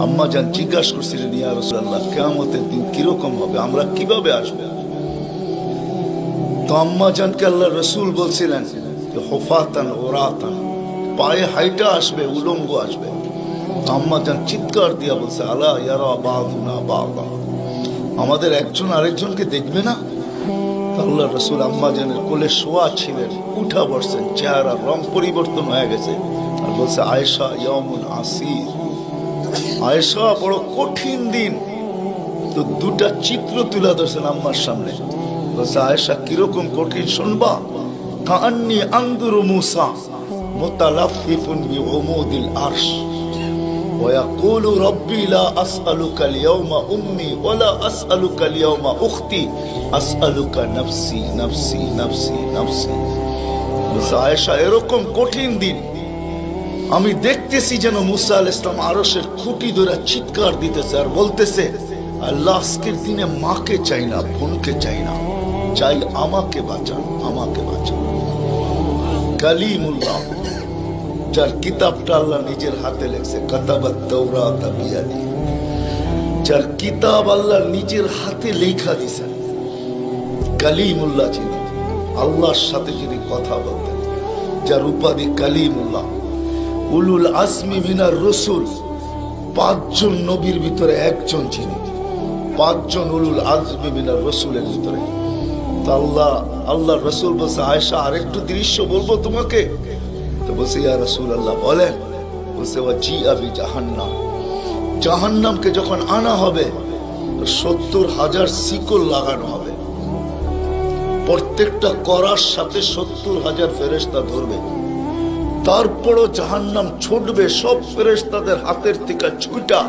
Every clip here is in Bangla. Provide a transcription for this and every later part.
আম্মা জান জিজ্ঞাসা করছিলেন, ইয়া রাসূলুল্লাহ, কিয়ামতের দিন কিরকম হবে, আমরা কিভাবে আসবো? তো আম্মা জানকে আল্লাহ রসুল বলছিলেন হুফাতান ওরাতান, পায়ে হাইটা আসবে, উলঙ্গ আসবে। আম্মা জান চিৎকার দিয়া বলছে, আলা ইয়ারা বাদুনা বাদা, আমাদের একজন আরেকজনকে দেখবে না? আল্লাহ রসুল আম্মা জানের কোলে শোয়া ছিলেন, উঠা বসছেন, চেহারা রং পরিবর্তন হয়ে গেছে, আর বলছে, আয়েশা ইয়াউমুন আসির, আয়েশা বড় কঠিন দিন। তো দুটা চিত্র তুলে ধরছেন আম্মার সামনে, বলছে, আয়েশা কিরকম কঠিন শুনবা? কাআন্নী আনজুরু মূসা মুতালাফফিফুন বিউমুদিল আরশ ওয়া ইয়াকুলু রাব্বি লা আসআলুকা আল-ইয়াওমা উম্মি ওয়া লা আসআলুকা আল-ইয়াওমা উখতি আসআলুকা নাফসি নাফসি নাফসি নাফসি। বলছে, আয়েশা এরকম কঠিন দিন আমি দেখতেছি যেন মুসা আলাইহিস সালাম আরশের খুঁটি ধরে চিৎকার দিতেছে আর বলতেছে, আল্লাহ আজকের দিনে মাকে চাই না, বোনকে চাই না, চাই আমাকে বাঁচান, আমাকে বাঁচান। কালিমুল্লাহ, যার কিতাবটা আল্লাহ নিজের হাতে লেখছে, কাতাবাত তাওরাত বিয়াদি, যার কিতাব আল্লাহ নিজের হাতে লেখা দিয়েছেন, কালিমুল্লাহ যিনি, আল্লাহর সাথে যিনি কথা বলতেন, যার উপাধি কালিমুল্লাহ, উলুল আজমি মিনার রসুল, 5 জন নবীর ভিতরে একজন যিনি, 5 জন উলুল আজমি মিনার রসুলের ভিতরে। আল্লাহ রসুল বলছে, আয়েশা আরেকটু দৃশ্য বলবো তোমাকে? তো বলছে, ইয়া রাসূলুল্লাহ বলেন। বলছে, ওয়াজিআ বিজাহান্নাম, জাহান্নামকে যখন আনা হবে 70,000 শিকল লাগানো হবে, প্রত্যেকটা করার সাথে 70,000 ফেরেশতা ধরবে, তারপরও জাহান্নাম ছুটবে, সব ফেরেশতাদের হাতের থেকে ছুটা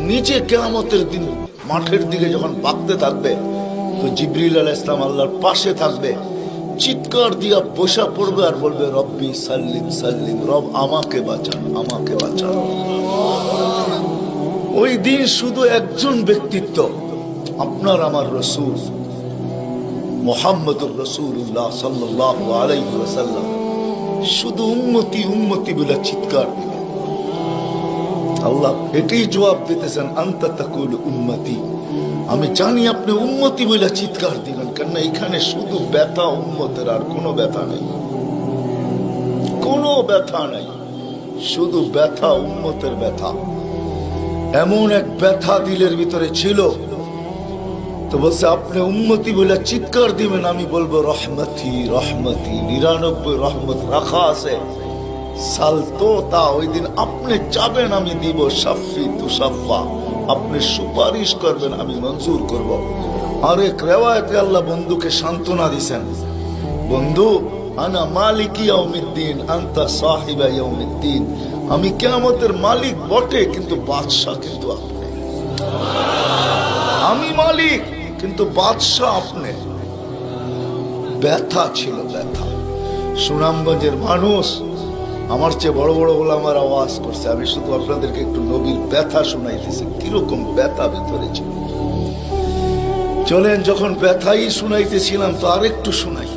নিচে কিয়ামতের দিন মাঠের দিকে যখন ভাগতে থাকবে, তো জিবরিল আলাইহিস সালাম আল্লাহর পাশে থাকবে, চিৎকার দিয়া বসা পড়বে আর বলবে, রব্বি সাল্লিম সাল্লিম, রব আমাকে বাঁচান, আমাকে বাঁচান। ওই দিন শুধু একজন ব্যক্তিত্ব, আপনার আমার রসূল মুহাম্মদুর রাসূলুল্লাহ সাল্লাল্লাহু আলাইহি ওয়াসাল্লাম শুধু উম্মতি উম্মতি বলে চিৎকার দিবে। আল্লাহ এটাই জবাব দিতেছেন, আনতা তাকুল উম্মতি, আমি জানি আপনি উম্মতি বলে চিৎকার দিবেন, কেন এখানে শুধু ব্যথা উম্মতের, আর কোনো ব্যথা নেই, কোনো ব্যথা নেই, শুধু ব্যথা উম্মতের ব্যথা। এমন এক ব্যথা দিলের ভিতরে ছিল, তো বলছে আপনি উম্মতি বলে চিৎকার দিবেন, আমি বলবো রহমতি রহমতি, 99 রহমত রাখা আছে, সালতো তা, ওই দিন আপনি চাবেন আমি দিব, শাফি তুসাফা, আপনি সুপারিশ করবেন আমি মঞ্জুর করব। আর এক রিওয়ায়াতে আল্লাহ বন্ধুকে সান্ত্বনা দিয়েছেন, বন্ধু আনা মালিকি ইয়াউমিদ্দিন আনতা সাহিবা ইয়াউমিদ্দিন, আমি কিয়ামতের মালিক বটে কিন্তু বাদশা কিন্তু আপনি, আমি মালিক কিন্তু বাদশা আপনি। ব্যথা ছিল, ব্যথা। সুনামগঞ্জের মানুষ আমার চেয়ে বড় বড় ওলামার আওয়াজ করছে, আমি শুধু আপনাদেরকে একটু নবীর ব্যথা শুনাইতেছি, কিরকম ব্যথা ভিতরে ছিল। চলেন, যখন ব্যথাই শুনাইতেছিলাম তো আরেকটু শুনাই।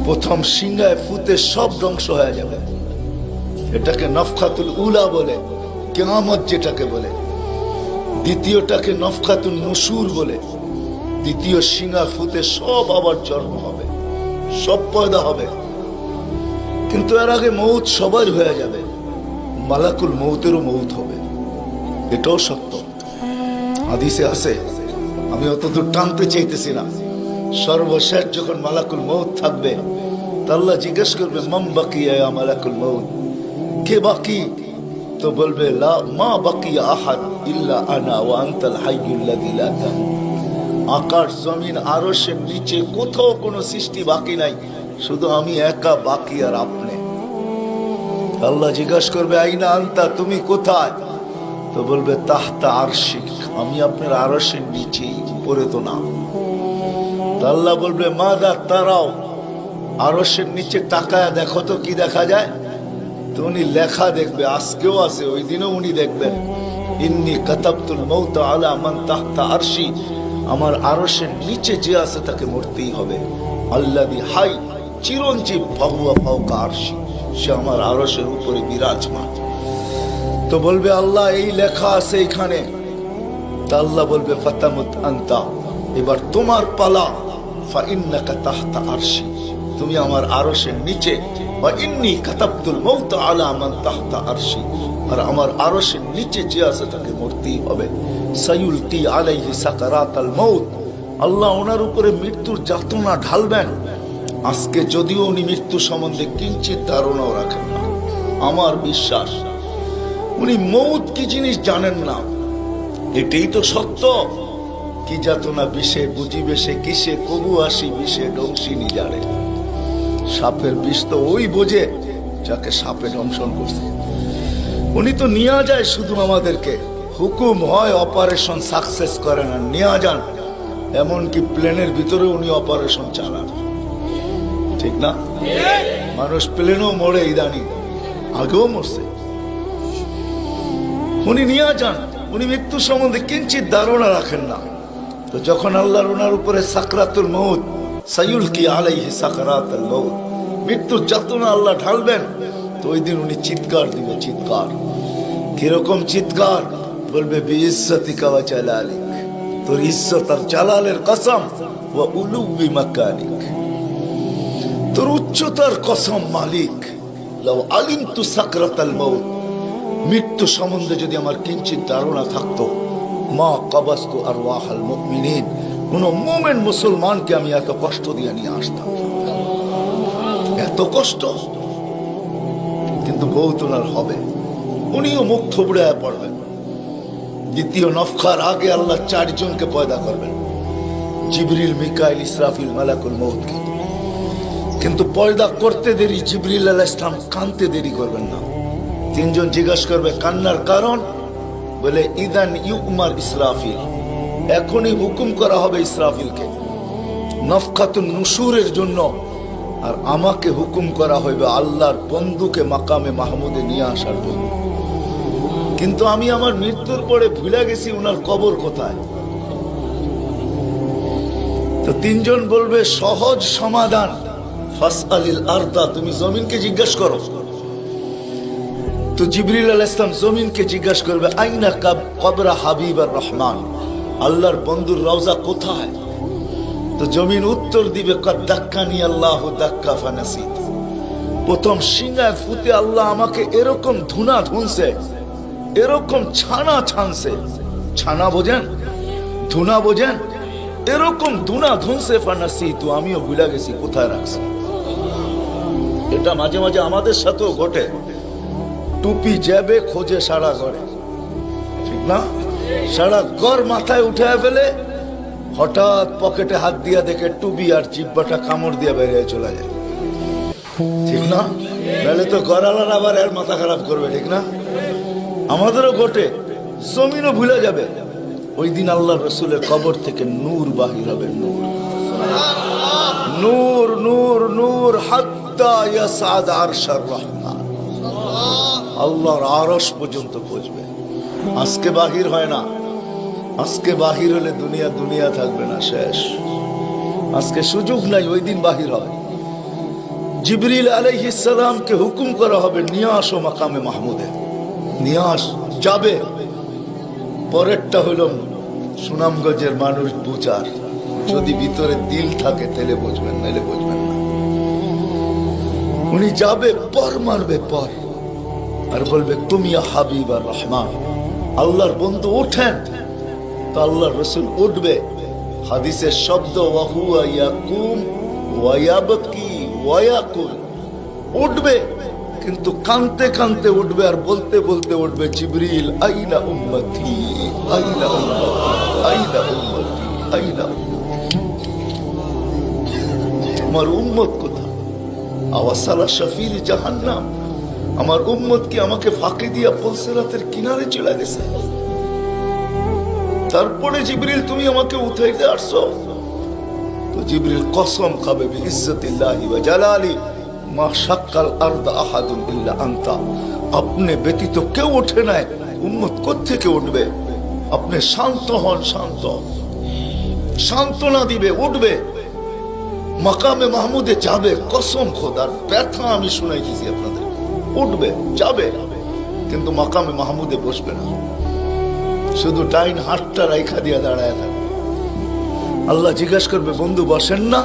প্রথম সিংহায় ফুতে সব ধ্বংস হয়ে যাবে, এটাকে নফখাতুল উলা বলে, কিয়ামত যেটাকে বলে। দ্বিতীয়টাকে নফখাতুন নুশুর বলে, দ্বিতীয় সিংহা ফুতে সব আবার জন্ম হবে, সব পয়দা হবে, কিন্তু এর আগে মৌত সবার হয়ে যাবে, মালাকুল মৌতেরও মৌত হবে, এটাও সত্য, হাদিসে আছে। আমি অতদূর টানতে চাইতেছি না। সর্বশেষ যখন মালাকুল মৌত থাকবে, তা আল্লাহ জিজ্ঞেস করবে, মান বাকিয়া ইয়া মালাকুল মৌত, কে বাকি? তো বলবে, লা মা বাকিয়া আহাদ ইল্লা আনা ওয়া আনতাল হাইয়ুল লাযী লা তামুত। আকাশ জমিন আরশের নিচে কোথাও কোনো সৃষ্টি বাকি নাই, শুধু আমি একা বাকি আর আপনি। আল্লাহ জিজ্ঞাসা করবে, আইনা আনতা, তুমি কোথায়? তো বলবে, তাহতা আরশিক, আমি আপনার আরশের নিচে, উপরে তো না। আল্লাহ বলবে, মাদা তারাও, আরশের নিচে তাকায় দেখো তো কি দেখা যায়? তো উনি লেখা দেখবে, আজকেও আছে, ওই দিনও উনি দেখবেন, ইন্নী কাতাবতুল মৌত আলা মান তাহতা আরশি, আমার আরশের নিচে যে আছে তাকে মরতেই হবে। আল্লাযী হাই, চিরঞ্জীব, ফাহুয়া ফাওকা আরশি, সে আমার আরশের উপরে বিরাজমান। তো বলবে আল্লাহ এই লেখা আছে এখানে, তা আল্লাহ বলবে ফাতামুত আনতা, এবার তোমার পালা। ফাইন্নাকা তাহতা আরশি, তুমি আমার আরশের নিচে। ওয়া ইন্নী কাতাবতুল মাউত আলা মান তাহতা আরশি, আর আমার আরশের নিচে যে আছে তাকে মরতেই হবে। সায়ুলকি আলাইহি সাকারাতাল মাউত, আল্লাহ ওনার উপরে মৃত্যুর যাতনা ঢালবেন। আজকে যদিও উনি মৃত্যু সম্বন্ধে কিঞ্চিত ধারণাও রাখেন না, আমার বিশ্বাস উনি মৌত কি জিনিস জানেন না, এটাই তো সত্য। কি যাতনা বিষে বুঝিবে সে কিসে, কবু আসি বিষে ডংসিনি জানে। সাপের বিষ তো ওই বোঝে যাকে সাপে দংশন করছে। উনি তো নিয়ে যায় শুধু আমাদেরকে, হুকুম হয় অপারেশন সাকসেস করে না, নিয়ে যান। এমনকি প্লেনের ভিতরে উনি অপারেশন চালান, ঠিক না? মানুষ প্লেনও মরে ইদানি, আগেও মরছে। উনি নিয়ে যান, উনি মৃত্যু সম্বন্ধে কিঞ্চিত ধারণা রাখেন না। তো যখন আল্লাহর ওনার উপরে সাকরাতুল মউত, সায়ুলকি আলাইহি সাকরাতুল মউত, মৃত্যুর যাতনা আল্লাহ ঢালবেন, তো ওই দিন উনি চিৎকার দিবে, চিৎকার। কিরকম চিৎকার? বলবে বিইজ্জতিকা ওয়া জালালিক, তোর ইজ্জত আর জালালের কসম, ওয়া উলুবি মাকানিক, তোর উচ্চতার কসম মালিক। লাউ আলিমতু সাকরাতাল মউত, মৃত্যু সম্বন্ধে যদি আমার কিঞ্চিত ধারণা থাকতো, মা কাবাস্তু আরওয়াহাল মুমিনিন, কোন মুমিন মুসলমানকে আমি এত কষ্ট দিয়ে নিয়ে আসতাম, এত কষ্ট। কিন্তু বহুত ওনার হবে, উনিও মুখ থুবড়ায় পড়বেন। দ্বিতীয় নফখার আগে আল্লাহ 4 জনকে পয়দা করবেন, জিবরিল, মিকাইল, ইসরাফিল, মালাকুল মউতকে। কিন্তু পয়দা করতে দেরি, জিবরিল আলাইহিস সালাম কানতে দেরি করবেন না। 3 জন জিজ্ঞাসা করবে কান্নার কারণ, বলে ইদান ইউমার ইসরাফিল, এখনই হুকুম করা হবে ইসরাফিলকে নফখাতুন নুশুরের জন্য, আর আমাকে হুকুম করা হইবে আল্লাহর বন্ধুকে মাকামে মাহমুদে নিয়ে আসার জন্য। কিন্তু আমি আমার মৃত্যুর পরে ভুলে গেছি উনার কবর কোথায়। তো 3 জন বলবে সহজ সমাধান, ফাসআলিল আরদা, তুমি জমিনকে জিজ্ঞাসা করো। তো জিবরিল আলাইহিস সালাম জমিনকে জিজ্ঞাসা করবে আইনা কবরা হাবিবার রহমান, আল্লাহর বন্ধুর রওজা কোথায়? তো জমিন উত্তর দিবে কাদ দাক্কানি আল্লাহু দাক্কা ফানাসিত, প্রথম সিংহায় ফুতে আল্লাহ আমাকে এরকম ধুনা ধুনছে, এরকম ছানা ছানছে। ছানা বোঝেন? ধুনা বোঝেন? এরকম ধুনা ধুনছে, ফানাসিত, আমিও ভুলে গেছি কোথায় রাখছি। এটা মাঝে মাঝে আমাদের সাথেও ঘটে। টুপি যাবে খোঁজে সারা ঘরে, ঠিক না? সারা ঘর মাথায় উঠে ফেলে, হঠাৎ পকেটে হাত দিয়া দেখে টুপি আর জিব্বাটা কামড় দিয়ে বেরিয়ে চলে যায়, ঠিক না? নাহলে তো ঘরালার আবার এর মাথা খারাপ করবে, ঠিক না? আমাদেরও ঘটে, জমিনও ভুলে যাবে। ওই দিন আল্লাহ রসুলের কবর থেকে নূর বাহির হবে, নূর নূর নূর নূর, হাত্তা ইয়াসাদ আরশার রহমান, আল্লাহর আরশ পর্যন্ত পৌঁছবে। আজকে বাহির হয় না, আজকে বাহির হলে দুনিয়া দুনিয়া থাকবে না, শেষ। আজকে সুযোগ নাই, ওই দিন বাহির হয়। জিবরিল আলাইহিস সালামকে হুকুম করা হবে নিয়ে আসো মাকামে মাহমুদে, নিয়ে আস, যাবে। পরেরটা হইল সুনামগঞ্জের মানুষ বুঝার, যদি ভিতরে দিল থাকে তাহলে বুঝবেন, নাহলে বুঝবেন না। উনি যাবে, পর মারবে পর, আর বলবে তুমি হাবিব আর রহমান, আল্লাহর বন্ধু ওঠেন। তো আল্লাহর রসুল উঠবে, হাদিসের শব্দ ওয়াহুয়া ইয়াকুম ওয়া ইয়াবকি ওয়া ইয়াকুল, উঠবে কিন্তু কানতে কানতে উঠবে, আর বলতে বলতে উঠবে জিবরিল আইনা উম্মতি আইনা উম্মতি আইনা উম্মতি আইনা উম্মতি, আমার উম্মত কোথায়? আওয়াসালা শাফির জাহান্নাম, আমার উম্মত কি আমাকে ফাঁকি দিয়া পুলসিরাতের কিনারে চলে গেছে? তারপরে জিবরিল তুমি আমাকে উঠাইতে আসছো? তো জিবরিল কসম খাবে বিইজ্জতিল্লাহি ওয়া জালালি, মা শাক্কাল আরদা আহাদুন ইল্লা আনতা, আপনি ব্যতীত কেউ ওঠে নাই, উম্মত কোত্থেকে উঠবে? আপনি শান্ত হন, শান্ত, সান্ত্বনা দিবে, উঠবে, মাকামে মাহমুদে যাবে। কসম খোদার, ব্যথা আমি শুনাই দিয়েছি আপনাদের, উঠবে, যাবে। কিন্তু মাকামে মাহমুদে বসবে না, শুধু ডাইন হাতটা রাইখা দিয়া দাঁড়ায় থাকবে। আল্লাহ জিজ্ঞাসা করবে, বন্ধু বসেন না?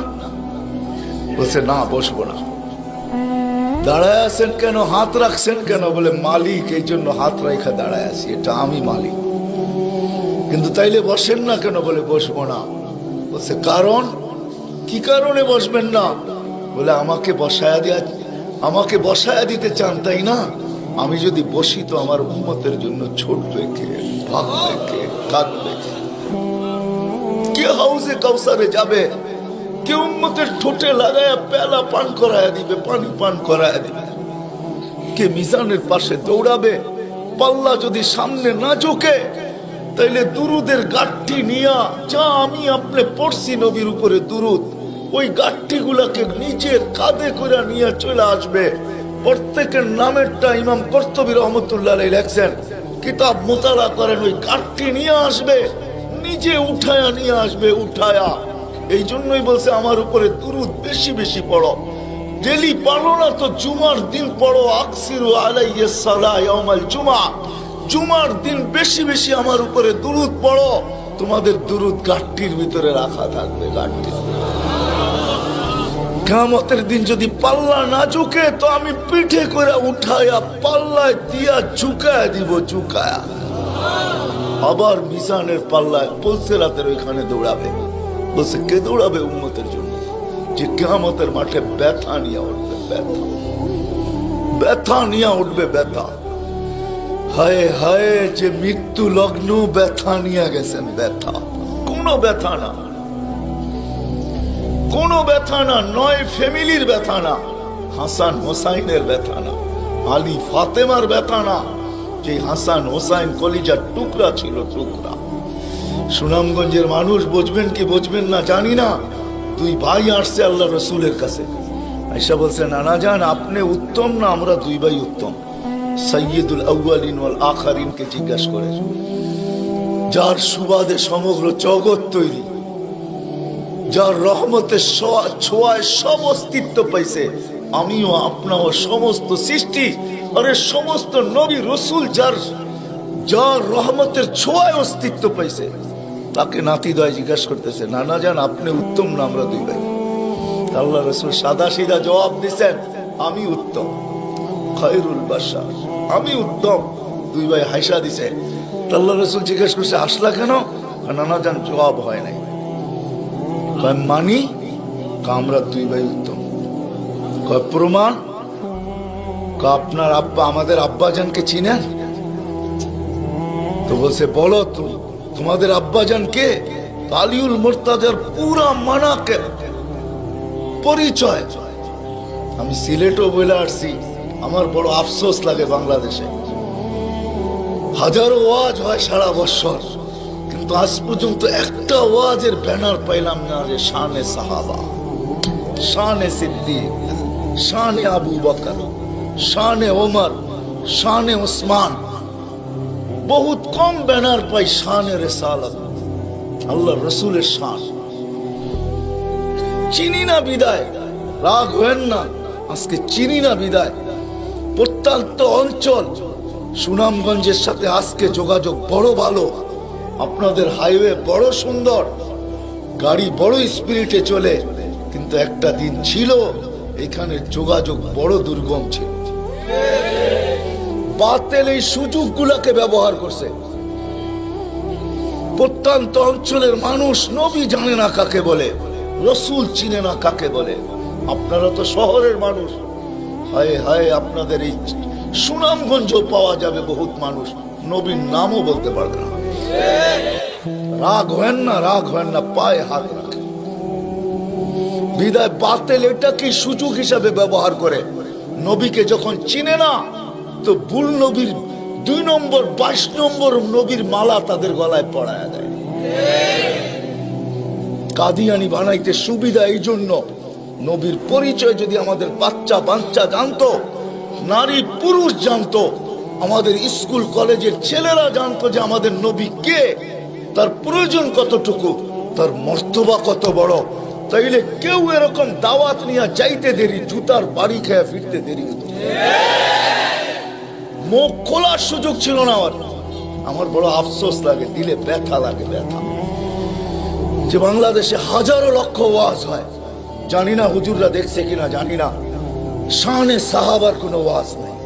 বলছে, না বসবো না। দাঁড়ায় আছেন কেন, হাত রাখছেন কেন? বলে, মালিক এই জন্য হাত রাইখা দাঁড়ায় আছি, এটা আমি মালিক। কিন্তু তাইলে বসেন না কেন? বলে, বসবো না। বলছে, কারণ কি কারণে বসবেন না? বলে, আমাকে বসায়া দিতে চান তাই না? আমি যদি বসি তো আমার উম্মতের জন্য ছুটবে কে, ভাগবে কে, কাঁদবে কে? হাউজে কাউসারে যাবে কে? উম্মতের ঠোঁটে লাগায়া পেলা পান করায়া দিবে, পানি পান করায়া দিবে কে? মিজানের পাশে দৌড়াবে? পাল্লা যদি সামনে না ঝোঁকে তাইলে দুরুদের গাঠটি নিয়া, যা আমি আপনি পড়ছি নবীর উপরে দুরুদ, ওই গাঠটি গুলাকে নিজের কাঁধে করে নিয়ে চলে আসবে। প্রত্যেকের নামেরটা ইমাম কর্তুবী রহমতুল্লাহ আলাইহি লেখছেন, কিতাব মোতালা করেন, ওই গাঠটি নিয়ে আসবে, নিজে উঠায়া নিয়ে আসবে, উঠায়া। এই জন্যই বলছে আমার উপরে দুরুদ বেশি বেশি পড়ো। ডেলি পড়ো না তো জুমার দিন পড়ো, আকসিরু আলাইহিস সালাহ ইয়াউমাল জুমা। জুমার দিন বেশি বেশি আমার উপরে দুরুদ পড়ো, তোমাদের দুরুদ গাঠটির ভিতরে রাখা থাকবে। গাঠটি কিয়ামতের দিন যদি পাল্লা না ঝুঁকে তো আমি পিঠে করে উঠায়া পাল্লায় দিয়া ঝুঁকায়া দিব, ঝুঁকায়া। আবার মিজানের পাল্লায় পুলসিরাতের ওইখানে দৌড়াবে। বলছে, কে দৌড়াবে উম্মতের জন্য? যে কিয়ামতের মাঠে ব্যথা নিয়ে উঠবে, ব্যথা, ব্যথা নিয়ে উঠবে, ব্যথা। হায় হায়, যে মৃত্যু লগ্ন ব্যথা নিয়ে গেছেন, ব্যথা। কোনো ব্যথা না, কোনো ব্যথা না, নয় ফ্যামিলির ব্যথা না, হাসান হোসাইনের ব্যথা না, আলী ফাতেমার ব্যথা না, যে হাসান হোসাইন কলিজার টুকরা ছিল, টুকরা। সুনামগঞ্জের মানুষ বুঝবেন কি বুঝবেন না জানি না, দুই ভাই আসছে আল্লাহ রসুলের কাছে, আয়েশা বলছে, নানা জান আপনি উত্তম না আমরা দুই ভাই উত্তম? সাইয়্যিদুল আউয়ালিন ওয়াল আখিরিনকে জিজ্ঞাসা করে, যার সুবাদে সমগ্র জগৎ তৈরি, যার রহমতের ছোঁয়ায় সব অস্তিত্ব পাইছে, আমিও আপনাও সমস্ত সৃষ্টি, আরে সমস্ত নবী রসুল যার রহমতের ছোঁয়ায় অস্তিত্ব পাইছে, তাকে নাতিদয় জিজ্ঞাসা করতেছে, নানা জান আপনি উত্তম না আমরা দুই ভাই? আল্লাহ রসুল সাদা সিধা জবাব দিচ্ছেন, আমি উত্তম, খায়রুল বাশার, আমি উত্তম। দুই ভাই হাসা দিছে। আল্লাহ রসুল জিজ্ঞেস করছে, হাসলা কেন? নানা জান জবাব হয় নাই। মানি আমরা দুই ভাই উত্তম। প্রমাণ? আপনার আব্বা আমাদের আব্বাজানকে চিনেন? তো বলছে, বলো তোমাদের আব্বাজান কে? আলিউল মুর্তাজার পুরা মানাকে পরিচয়। আমি সিলেটও বলে আসছি, আমার বড় আফসোস লাগে, বাংলাদেশে হাজারো ওয়াজ হয় সারা বছর, কিন্তু আজ পর্যন্ত একটা ওয়াজের ব্যানার পাইলাম না যে শানে সাহাবা, শানে সিদ্দিক, শানে আবু বকর, শানে ওমর, শানে ওসমান। বহুত কম ব্যানার পাই শানে রিসালাত, আল্লাহ রসুলের শান। চিনি না বিদায়, রাগ হয়েন না, আজকে চিনি না বিদায়। প্রত্যন্ত অঞ্চল সুনামগঞ্জের সাথে আজকে যোগাযোগ বড় ভালো, আপনাদের হাইওয়ে বড় সুন্দর, গাড়ি বড় স্পিরিটে চলে, কিন্তু একটা দিন ছিল এখানে যোগাযোগ বড় দুর্গম ছিল। বাতিল এই সুযোগগুলোকে ব্যবহার করছে। প্রত্যন্ত অঞ্চলের মানুষ নবী জানে না কাকে বলে, রসুল চিনে না কাকে বলে। আপনারা তো শহরের মানুষ, হায় হায় আপনাদের এই সুনামগঞ্জ পাওয়া যাবে বহুত মানুষ নবীর নামও বলতে পারবে না। রাগ হয় না, রাগ হয় না, পায়ে হাত রাখে। বিদায় বাতিল এটা কি সুযোগ হিসাবে ব্যবহার করে, নবীকে যখন চিনে না তো ভুল নবীর 2 নম্বর 22 নম্বর নবীর মালা তাদের গলায় পড়ায় দেয়। কাদিয়ানি বানাইতে সুবিধা এই জন্য, নবীর পরিচয় যদি আমাদের বাচ্চা বাচ্চা জানতো, নারী পুরুষ জানতো, আমাদের স্কুল কলেজের ছেলেরা জানতো যে আমাদের নবী কে, তার প্রয়োজন কতটুকু, তার মর্তবা কত বড়, তাইলে কেউ এরকম দাওয়াত নিয়ে যাইতে দেরি, জুতার বাড়ি খেয়ে ফিরতে দেরি হতো। মুখ খোলার সুযোগ ছিল না আমার বড় আফসোস লাগে, দিলে ব্যথা লাগে, ব্যথা যে বাংলাদেশে হাজারো লক্ষ ওয়াজ হয়, জানি না হুজুররা দেখছে কিনা জানি না, শানে সাহাবার কোনো ওয়াজ নেই,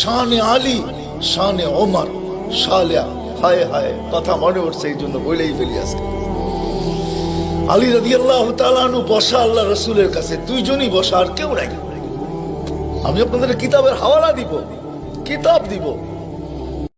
শানে আলী, শানে ওমর, শালিয়া, হায় হায় কথা মনে উঠছে এই জন্য বলেই ফেলি আজকে। আলী রাদিয়াল্লাহু তাআলা আনহু বসা আল্লাহ রাসূলের কাছে, দুইজনই বসা, আর কেউ নাই। আমি আপনাদের কিতাবের হাওয়ালা দিব, কিতাব দিব।